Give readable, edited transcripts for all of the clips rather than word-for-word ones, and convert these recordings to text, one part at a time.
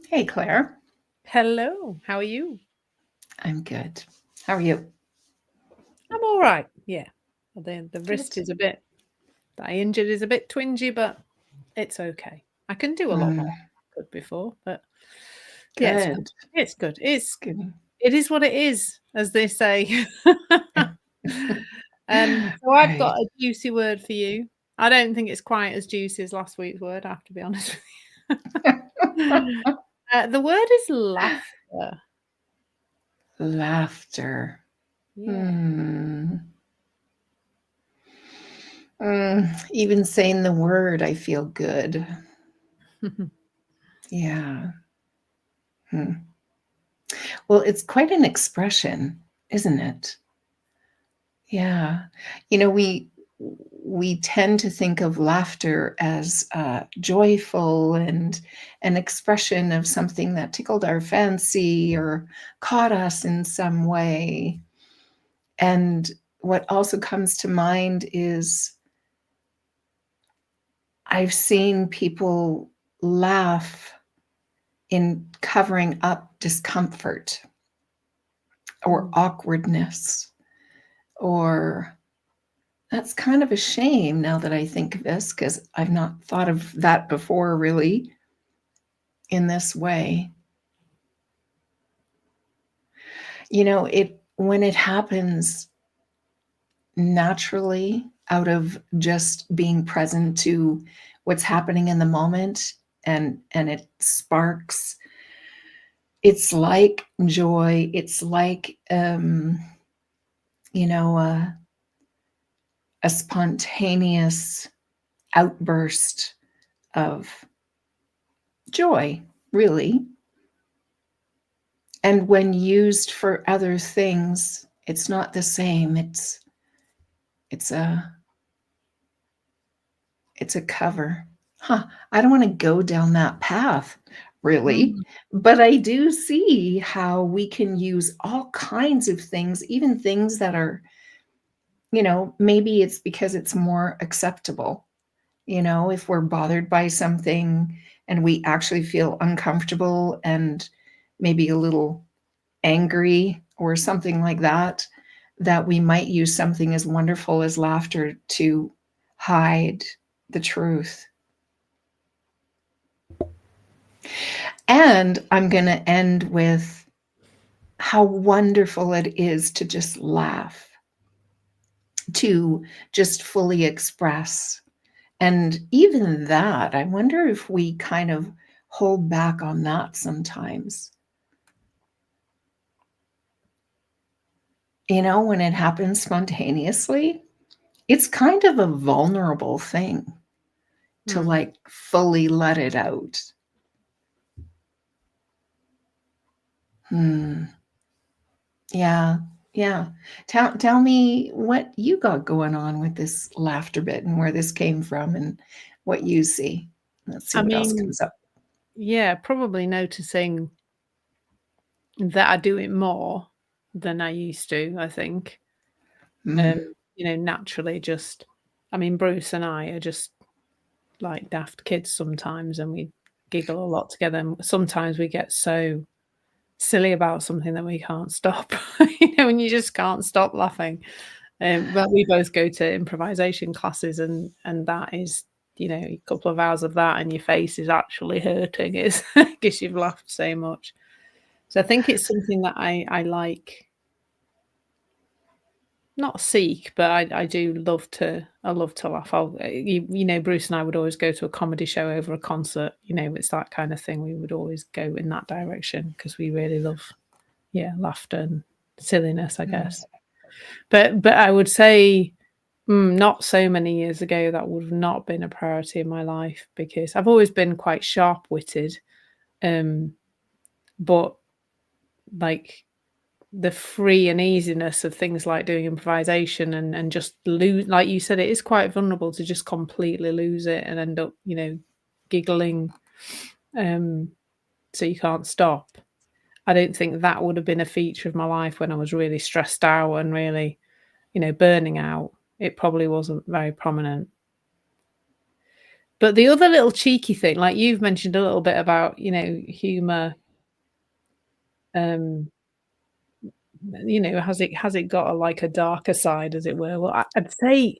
Hey, Claire. Hello, how are you? I'm good. How are you? I'm all right. Yeah, the wrist Good. is a bit that I injured is a bit twingy, but it's okay. I can do a lot Mm, more than I could before, but yeah, it's good. good. It's good. Good. It is what it is, as they say. So I've Right. got a juicy word for you. I don't think it's quite as juicy as last week's word. I have to be honest with you. The word is laughter. Laughter. Yeah. Hmm. Even saying the word, I feel good. Yeah. Hmm. Well, it's quite an expression, isn't it? Yeah. You know, we tend to think of laughter as joyful and an expression of something that tickled our fancy or caught us in some way. And what also comes to mind is I've seen people laugh in covering up discomfort or Mm. awkwardness, or that's kind of a shame now that I think of this, because I've not thought of that before really in this way. You know, it when it happens naturally out of just being present to what's happening in the moment, and it sparks, it's like joy, it's like you know, a spontaneous outburst of joy, really. And when used for other things, it's not the same. It's a it's a cover. Huh. I don't want to go down that path, really. Mm. But I do see how we can use all kinds of things, even things that are, maybe it's because it's more acceptable. If we're bothered by something and we actually feel uncomfortable and maybe a little angry or something like that, that we might use something as wonderful as laughter to hide the truth. And I'm going to end with how wonderful it is to just laugh, to just fully express. And even that, I wonder if we kind of hold back on that sometimes. When it happens spontaneously, it's kind of a vulnerable thing to Mm. like fully let it out. Hmm. Yeah. Yeah. Tell me what you got going on with this laughter bit and where this came from and what you see. Let's see I what else mean, comes up. yeah, probably noticing that I do it more than I used to, I think. Mm. Naturally just I mean, Bruce and I are just like daft kids sometimes and we giggle a lot together. And sometimes we get so silly about something that we can't stop, and you just can't stop laughing. But we both go to improvisation classes and that is, a couple of hours of that and your face is actually hurting. It's because you've laughed so much. So I think it's something that I like, not seek, but I do love to I love to laugh. Bruce and I would always go to a comedy show over a concert. It's that kind of thing. We would always go in that direction because we really love, yeah, laughter and silliness, I Mm. guess. But I would say, not so many years ago, that would have not been a priority in my life because I've always been quite sharp-witted, um, but like the free and easiness of things like doing improvisation and just lose, like you said, it is quite vulnerable to just completely lose it and end up, giggling, um, so you can't stop. I don't think that would have been a feature of my life when I was really stressed out and really, burning out. It probably wasn't very prominent. But the other little cheeky thing, like you've mentioned a little bit about, humour, um, has it got like a darker side, as it were? Well, I'd say,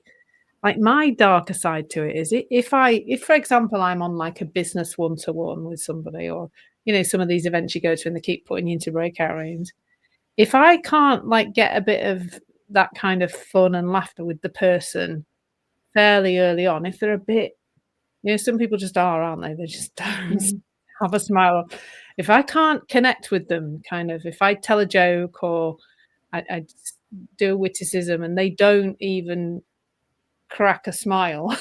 like, my darker side to it is, if, for example, I'm on like a business one-to-one with somebody, or, some of these events you go to and they keep putting you into breakout rooms. If I can't, like, get a bit of that kind of fun and laughter with the person fairly early on, if they're a bit, some people just are, aren't they? They just don't Mhm. have a smile. If I can't connect with them, kind of, if I tell a joke, or I just do a witticism and they don't even crack a smile,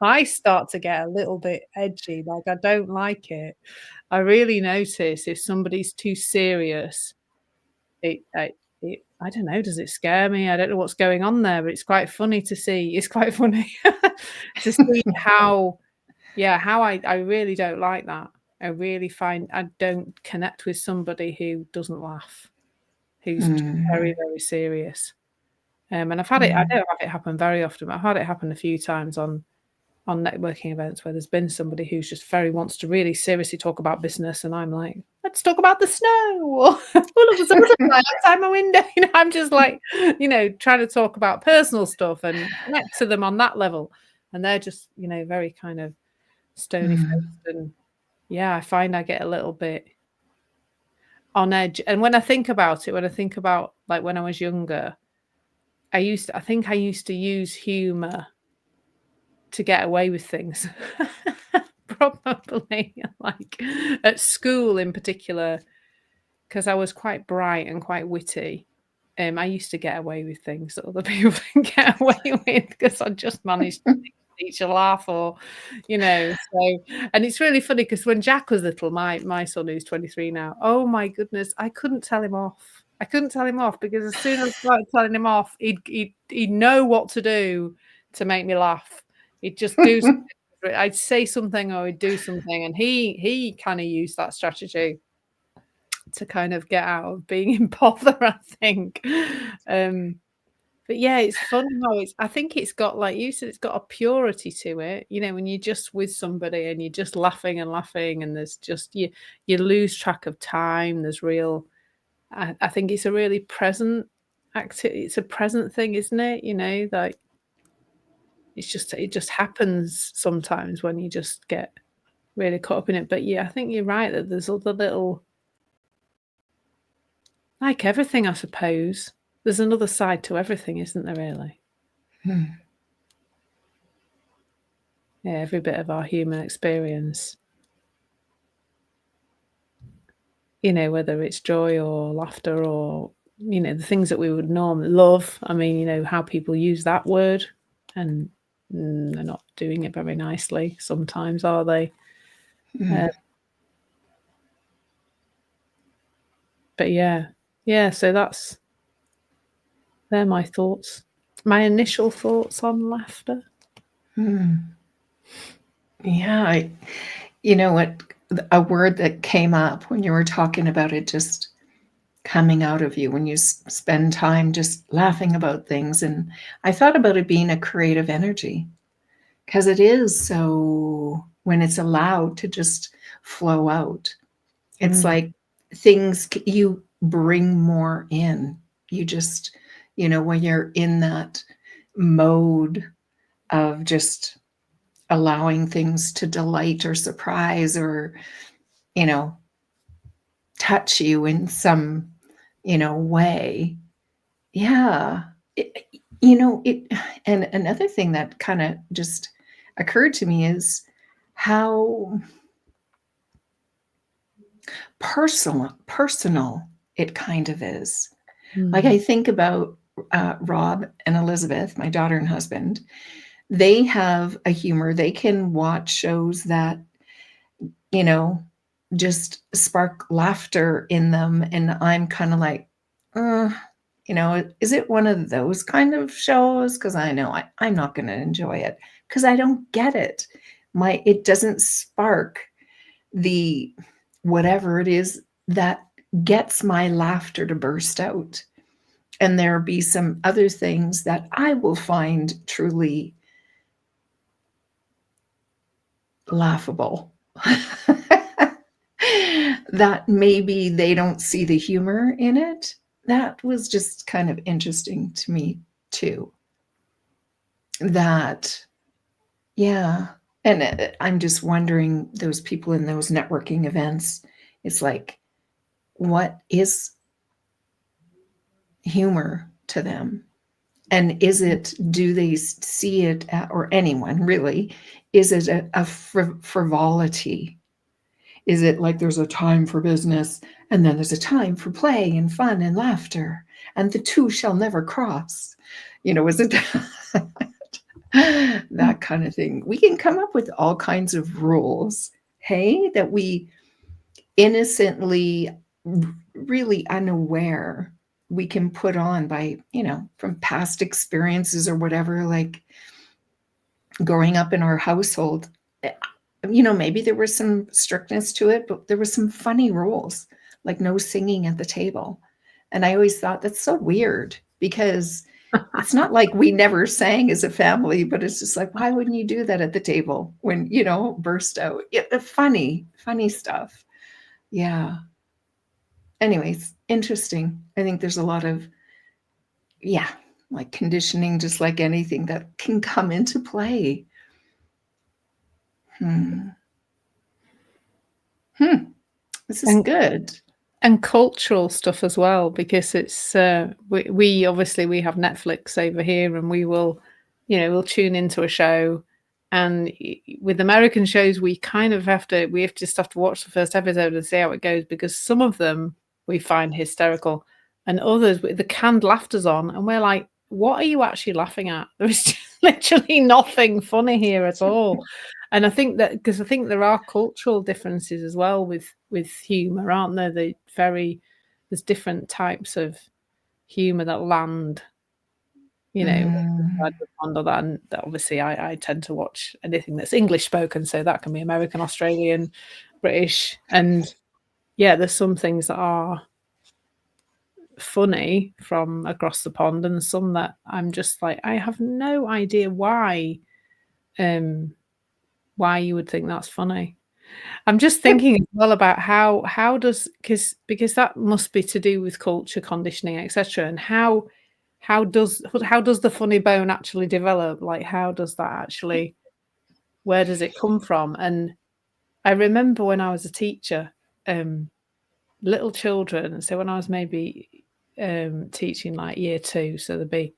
I start to get a little bit edgy, like, I don't like it. I really notice if somebody's too serious, it I I don't know, does it scare me? I don't know what's going on there, but it's quite funny to see. It's quite funny to see how, yeah, how I really don't like that. I really find I don't connect with somebody who doesn't laugh, who's just very, Mm, very serious. And I've had it. I mm, don't have it happen very often, but I've had it happen a few times on networking events where there's been somebody who's just very wants to really seriously talk about business, and I'm like, "Let's talk about the snow," or, "Oh, look, there's a butterfly outside my window." I'm just like, trying to talk about personal stuff and connect to them on that level, and they're just, very kind of stony mm, faced, and yeah, I find I get a little bit on edge. And when I think about it, when I think about, like, when I was younger, I think I used to use humor to get away with things. Probably, like, at school in particular, because I was quite bright and quite witty. I used to get away with things that other people didn't get away with, because I just managed to make the teacher laugh, or, so. And it's really funny because when Jack was little, my son, who's 23 now, oh my goodness, I couldn't tell him off. I couldn't tell him off, because as soon as I started telling him off, he'd know what to do to make me laugh. He'd just do something. I'd say something, or he'd do something, and he kind of used that strategy to kind of get out of being in bother, I think. Um, but yeah, it's funny how I think it's got, like you said, it's got a purity to it. When you're just with somebody and you're just laughing and laughing, and there's just, you lose track of time. There's real, I think it's a really present it's a present thing, isn't it? Like, it just happens sometimes when you just get really caught up in it. But yeah, I think you're right that there's other little, like everything, I suppose. There's another side to everything, isn't there, really? mm, Yeah, every bit of our human experience, whether it's joy or laughter, or, the things that we would normally love. I mean, how people use that word, and they're not doing it very nicely sometimes, are they? Uh, mm, but yeah, yeah, so they're my thoughts. My initial thoughts on laughter. mm. Yeah, you know what? A word that came up when you were talking about it, just coming out of you when you spend time just laughing about things. And I thought about it being a creative energy, because it is so, when it's allowed to just flow out, it's Mm, like things you bring more in. You just, when you're in that mode of just allowing things to delight or surprise, or, you know, touch you in some, way. Yeah. It, and another thing that kind of just occurred to me is how personal it kind of is. Like, mm, I think about Rob and Elizabeth, my daughter and husband. They have a humor. They can watch shows that, you know, just spark laughter in them. And I'm kind of like, uh, is it one of those kind of shows? Because I know I'm not going to enjoy it, because I don't get it. It doesn't spark the whatever it is that gets my laughter to burst out. And there be some other things that I will find truly laughable. That maybe they don't see the humor in it. That was just kind of interesting to me too. That, yeah. And I'm just wondering, those people in those networking events, it's like, what is humor to them? And is it, do they see it, or anyone really, is it a frivolity? Is it like there's a time for business and then there's a time for play and fun and laughter, and the two shall never cross? Is it that kind of thing? We can come up with all kinds of rules, hey, that we innocently, really unaware, we can put on by, from past experiences or whatever, like growing up in our household. Maybe there was some strictness to it, but there was some funny rules, like no singing at the table. And I always thought that's so weird, because it's not like we never sang as a family, but it's just like, why wouldn't you do that at the table when, burst out? Funny, funny stuff. Yeah. Anyways, interesting. I think there's a lot of, yeah, like conditioning, just like anything, that can come into play. Hmm. This is good. And cultural stuff as well, because it's we obviously, we have Netflix over here, and we'll tune into a show, and with American shows we have to watch the first episode and see how it goes, because some of them we find hysterical, and others the canned laughter's on and we're like, what are you actually laughing at? There's literally nothing funny here at all. And I think that, because I think there are cultural differences as well with humor, aren't there? There's different types of humor that land, inside the pond, or that. And obviously I tend to watch anything that's English spoken, so that can be American, Australian, British, and yeah, there's some things that are funny from across the pond, and some that I'm just like, I have no idea why you would think that's funny. I'm just thinking as well about how does, because that must be to do with culture, conditioning, etc. And how does the funny bone actually develop? Like, how does that actually, where does it come from? And I remember when I was a teacher, little children. So when I was maybe teaching like year 2, so there'd be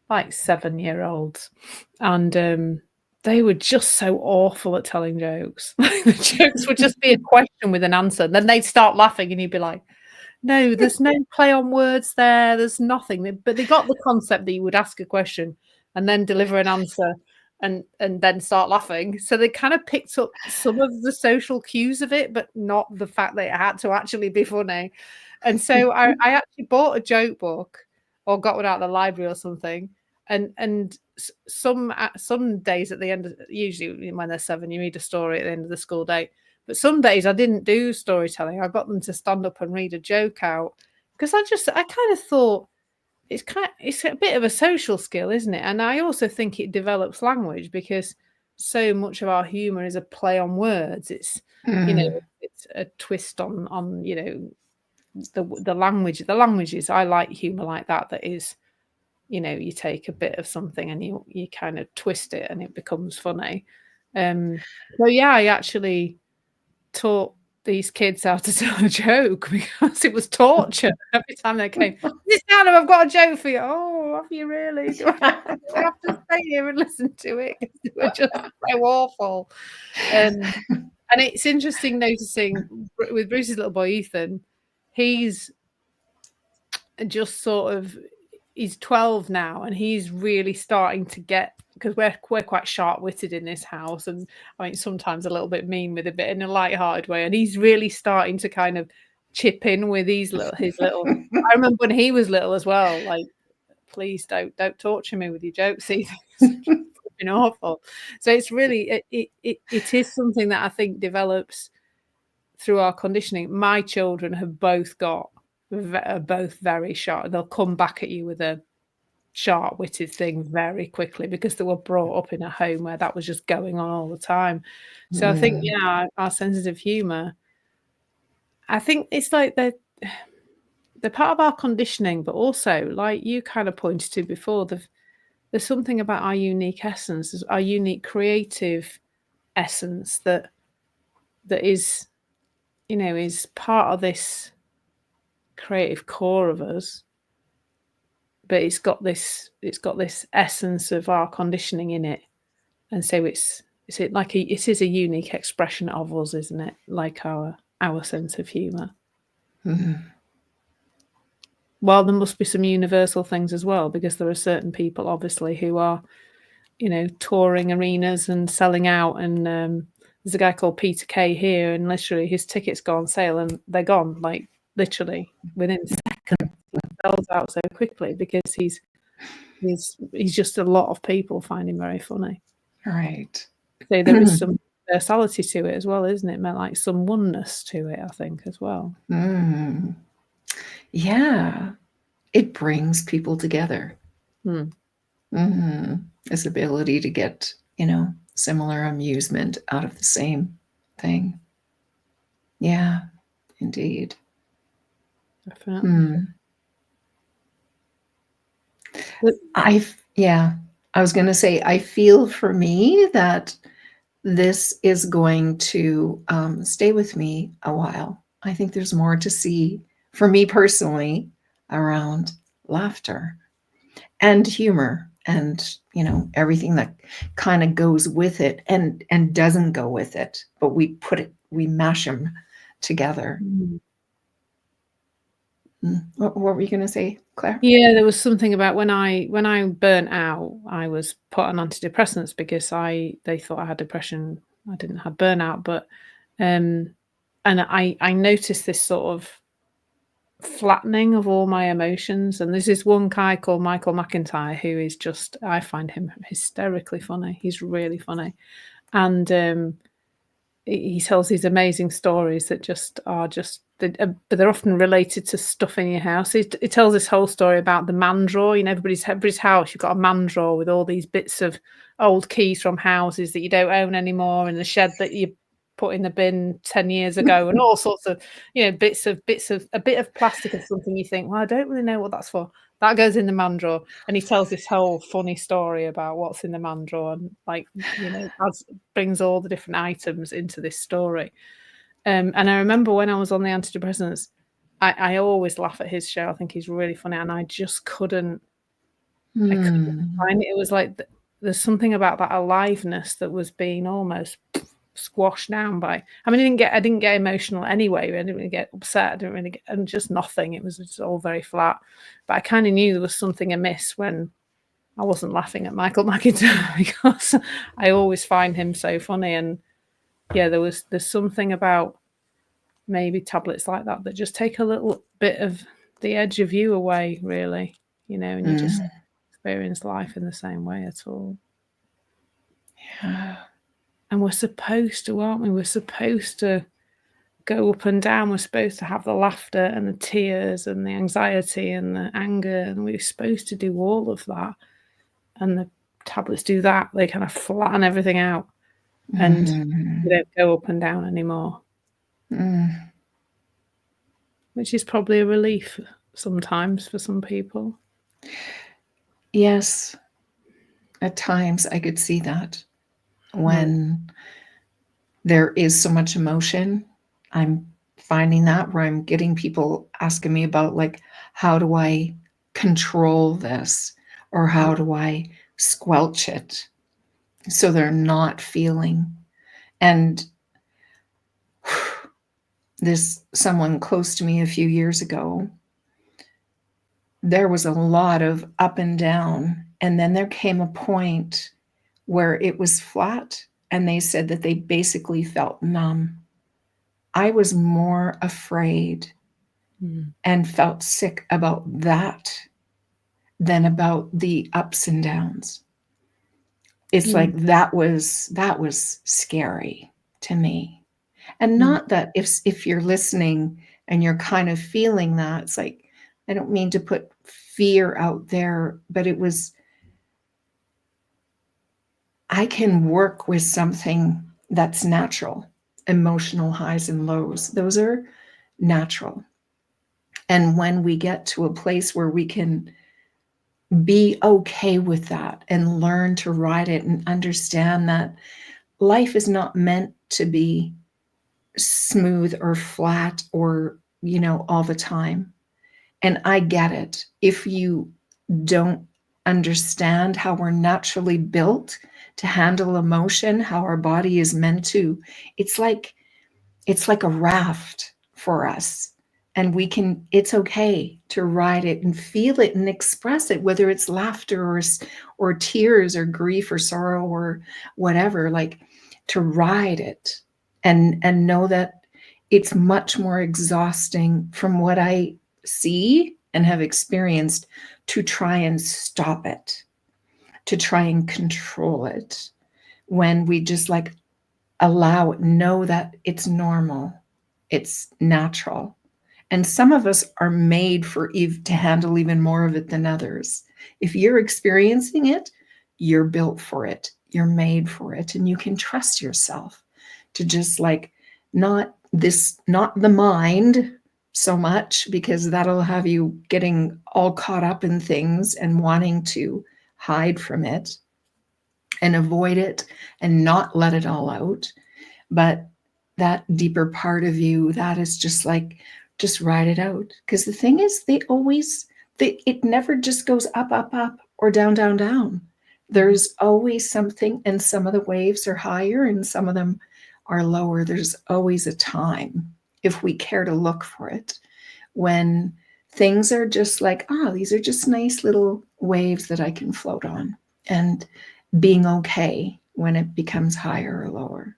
like 7-year-olds, and they were just so awful at telling jokes. The jokes would just be a question with an answer, and then they'd start laughing, and you'd be like, "No, there's no play on words there. There's nothing." But they got the concept that you would ask a question and then deliver an answer, and then start laughing. So they kind of picked up some of the social cues of it, but not the fact that it had to actually be funny. And so I actually bought a joke book, or got one out of the library or something. And some days at the end of, usually when they're 7, you read a story at the end of the school day. But some days I didn't do storytelling. I got them to stand up and read a joke out, because I kind of thought it's a bit of a social skill, isn't it? And I also think it develops language, because so much of our humor is a play on words. It's it's a twist on the language. The languages, I like humor like that. That is, you take a bit of something and you kind of twist it and it becomes funny. So yeah, I actually taught these kids how to tell a joke, because it was torture every time they came. This Downham, I've got a joke for you. Oh, have you really? Do I have to stay here and listen to it? They were just so awful. And it's interesting noticing with Bruce's little boy Ethan, he's just sort of, he's 12 now, and he's really starting to get, because we're quite sharp-witted in this house, and I mean sometimes a little bit mean, with a bit in a light-hearted way, and he's really starting to kind of chip in with his little I remember when he was little as well, like, please don't torture me with your jokes, Ethan. It's awful. So it's really, it is something that I think develops through our conditioning. My children have both got, are both very sharp. They'll come back at you with a sharp-witted thing very quickly because they were brought up in a home where that was just going on all the time. So I think, Mm. our sense of humour, I think it's like they're part of our conditioning, but also, like you kind of pointed to before, there's something about our unique essence, our unique creative essence that is, is part of this creative core of us, but it's got this essence of our conditioning in it, and so it is a unique expression of us, isn't it? Like our sense of humour. Mm. Well, there must be some universal things as well, because there are certain people, obviously, who are, touring arenas and selling out. And there's a guy called Peter Kay here, and literally his tickets go on sale and they're gone, like literally within seconds. He sells out so quickly because he's just a lot of people find him very funny. Right. So there is some versality to it as well, isn't it? Like some oneness to it, I think, as well. Mm. Yeah. It brings people together. Hmm. This ability to get, similar amusement out of the same thing. Yeah, indeed. Definitely. But, I was going to say, I feel for me that this is going to stay with me a while. I think there's more to see for me personally around laughter and humor and everything that kind of goes with it and doesn't go with it, but we mash them together. What were you going to say, Claire? yeah, there was something about when I burnt out, I was put on antidepressants because they thought I had depression. I didn't have burnout, but and I noticed this sort of flattening of all my emotions. And there's this one guy called Michael McIntyre who is just, I find him hysterically funny. He's really funny, and he tells these amazing stories that just are but they're often related to stuff in your house. He tells this whole story about the man drawer. Everybody's house, you've got a man drawer with all these bits of old keys from houses that you don't own anymore, and the shed that you put in the bin 10 years ago, and all sorts of, bits of a bit of plastic or something. You think, well, I don't really know what that's for. That goes in the man drawer. And he tells this whole funny story about what's in the man drawer, and brings all the different items into this story. And I remember when I was on the antidepressants, I always laugh at his show. I think he's really funny, and I just couldn't. I couldn't find it. It was like there's something about that aliveness that was being almost squashed down by. I mean, I didn't get emotional anyway. I didn't really get upset. I didn't really get, and just nothing. It was just all very flat. But I kind of knew there was something amiss when I wasn't laughing at Michael McIntyre because I always find him so funny. And yeah, there's something about maybe tablets like that just take a little bit of the edge of you away, really, and you just experience life in the same way at all. Yeah. And we're supposed to, aren't we? We're supposed to go up and down. We're supposed to have the laughter and the tears and the anxiety and the anger, and we're supposed to do all of that. And the tablets do that. They kind of flatten everything out, and you don't go up and down anymore. Which is probably a relief sometimes for some people. Yes. At times I could see that when there is so much emotion. I'm finding that where I'm getting people asking me about, like, how do I control this, or how do I squelch it so they're not feeling. And someone close to me a few years ago, there was a lot of up and down, and then there came a point where it was flat, and they said that they basically felt numb. I was more afraid and felt sick about that than about the ups and downs. It's like that was scary to me. And not that if you're listening and you're kind of feeling that, it's like, I don't mean to put fear out there, but it was, I can work with something that's natural. Emotional highs and lows, those are natural. And when we get to a place where we can be okay with that and learn to ride it and understand that life is not meant to be smooth or flat or, all the time. And I get it. If you don't understand how we're naturally built to handle emotion, how our body is meant to, it's like a raft for us. And it's okay to ride it and feel it and express it, whether it's laughter or tears or grief or sorrow or whatever, like to ride it and know that it's much more exhausting from what I see and have experienced to try and stop it, to try and control it, when we just like allow it, know that it's normal, it's natural. And some of us are made to handle even more of it than others. If you're experiencing it, you're built for it, you're made for it, and you can trust yourself to just like not the mind so much, because that'll have you getting all caught up in things and wanting to hide from it and avoid it and not let it all out. But that deeper part of you that is just like, just ride it out. Because the thing is, it never just goes up, up, up, or down, down, down. There's always something, and some of the waves are higher and some of them are lower. There's always a time, if we care to look for it, when things are just like, these are just nice little waves that I can float on, and being okay when it becomes higher or lower.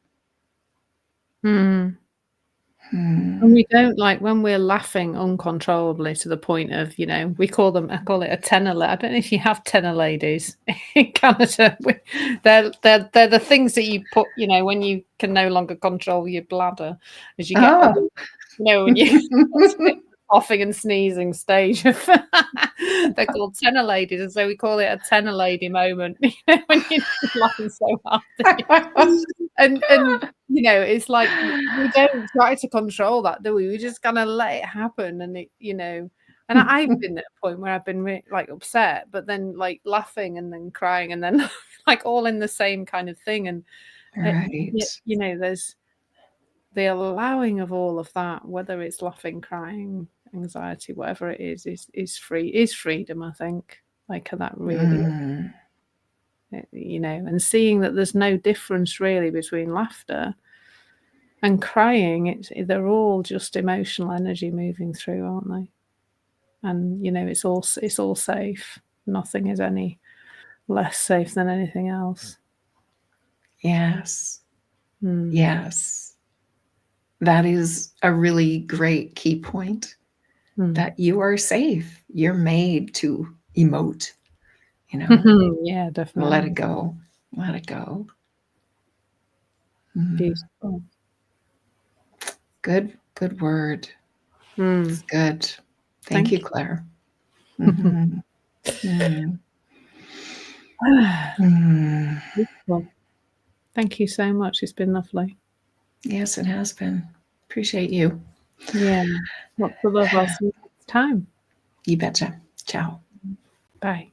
And we don't, like, when we're laughing uncontrollably to the point of, I call it a tenor. I don't know if you have tenor ladies in Canada. They're the things that you put, when you can no longer control your bladder as you get older. When you coughing and sneezing stage. They're called tenor ladies, and so we call it a tenor lady moment. When you're laughing so hard. And it's like we don't try to control that, do we? We just kind of let it happen, and and I've been at a point where I've been like upset, but then like laughing and then crying and then like all in the same kind of thing. And right. There's the allowing of all of that, whether it's laughing, crying, anxiety, whatever it is freedom, I think. Like that really. And seeing that there's no difference really between laughter and crying. They're all just emotional energy moving through, aren't they? And it's all safe. Nothing is any less safe than anything else. Yes. Yes. That is a really great key point, that you are safe. You're made to emote, Yeah, definitely. let it go. Let it go. Beautiful. Good word. It's good. Thank you, Clare. Beautiful. Thank you so much. It's been lovely. Yes, it has been. Appreciate you. Yeah. Lots of love. I'll see you next time. You betcha. Ciao. Bye.